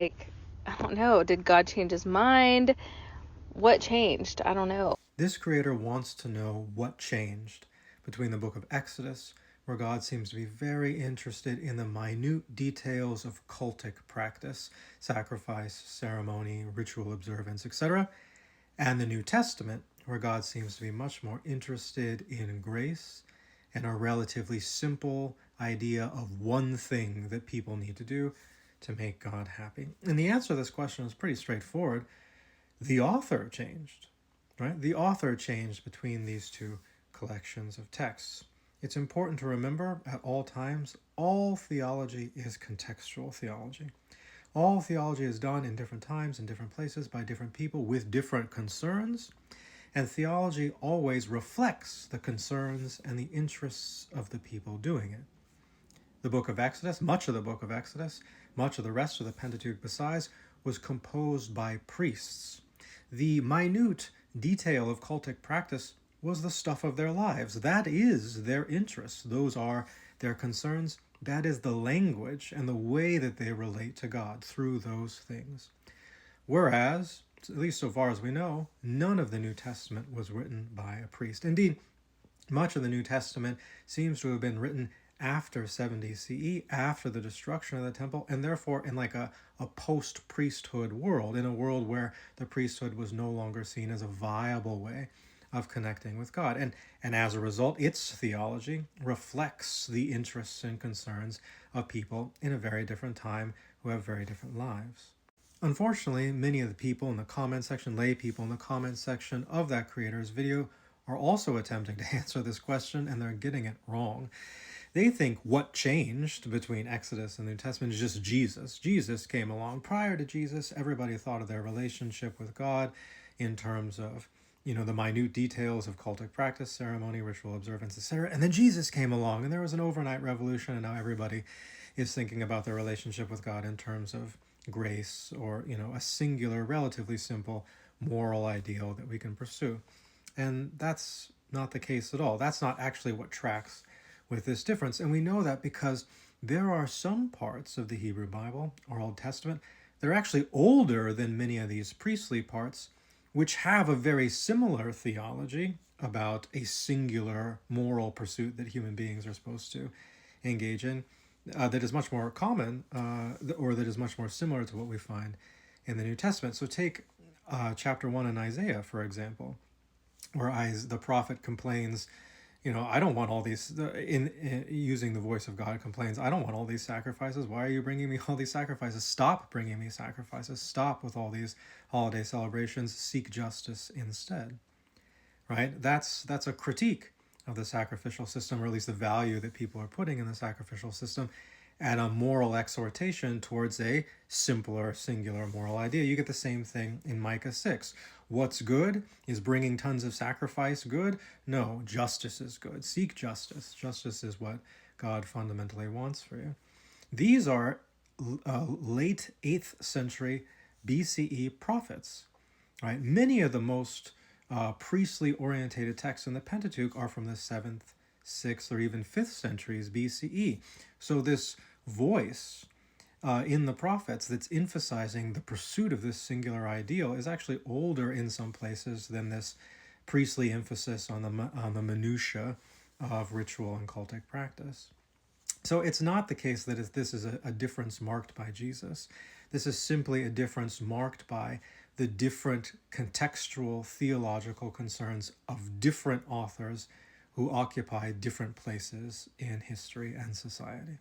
Like, I don't know, did God change his mind? What changed? I don't know. This creator wants to know what changed between the book of Exodus, where God seems to be very interested in the minute details of cultic practice, sacrifice, ceremony, ritual observance, etc., and the New Testament, where God seems to be much more interested in grace and a relatively simple idea of one thing that people need to do to make God happy. And the answer to this question is pretty straightforward. The author changed, right? The author changed between these two collections of texts. It's important to remember at all times, all theology is contextual theology. All theology is done in different times, in different places, by different people with different concerns, and theology always reflects the concerns and the interests of the people doing it. The book of Exodus, much of the book of Exodus, much of the rest of the Pentateuch besides, was composed by priests. The minute detail of cultic practice was the stuff of their lives. That is their interests. Those are their concerns. That is the language and the way that they relate to God through those things. Whereas, at least so far as we know, none of the New Testament was written by a priest. Indeed, much of the New Testament seems to have been written after 70 CE, after the destruction of the temple, and therefore in like a post-priesthood world, in a world where the priesthood was no longer seen as a viable way of connecting with God. And as a result, its theology reflects the interests and concerns of people in a very different time who have very different lives. Unfortunately, many of the people in the comment section, lay people in the comment section of that creator's video, are also attempting to answer this question, and they're getting it wrong. They think what changed between Exodus and the New Testament is just Jesus. Jesus came along. Prior to Jesus, everybody thought of their relationship with God in terms of, the minute details of cultic practice, ceremony, ritual observance, etc. And then Jesus came along, and there was an overnight revolution, and now everybody is thinking about their relationship with God in terms of grace or, a singular, relatively simple moral ideal that we can pursue. And that's not the case at all. That's not actually what tracks with this difference. And we know that because there are some parts of the Hebrew Bible or Old Testament that are actually older than many of these priestly parts, which have a very similar theology about a singular moral pursuit that human beings are supposed to engage in, that is much more common, or that is much more similar to what we find in the New Testament. So take chapter 1 in Isaiah, for example, where the prophet complains, I don't want all these, in using the voice of God, complains, I don't want all these sacrifices. Why are you bringing me all these sacrifices? Stop bringing me sacrifices. Stop with all these holiday celebrations. Seek justice instead. Right? That's a critique of the sacrificial system, or at least the value that people are putting in the sacrificial system, and a moral exhortation towards a simpler, singular moral idea. You get the same thing in Micah 6. What's good? Is bringing tons of sacrifice good? No, justice is good. Seek justice. Justice is what God fundamentally wants for you. These are late 8th century BCE prophets. Right? Many of the most priestly orientated texts in the Pentateuch are from the 7th, 6th, or even 5th centuries BCE. So this voice in the prophets that's emphasizing the pursuit of this singular ideal is actually older in some places than this priestly emphasis on the minutiae of ritual and cultic practice. So it's not the case that this is a difference marked by Jesus. This is simply a difference marked by the different contextual theological concerns of different authors who occupy different places in history and society.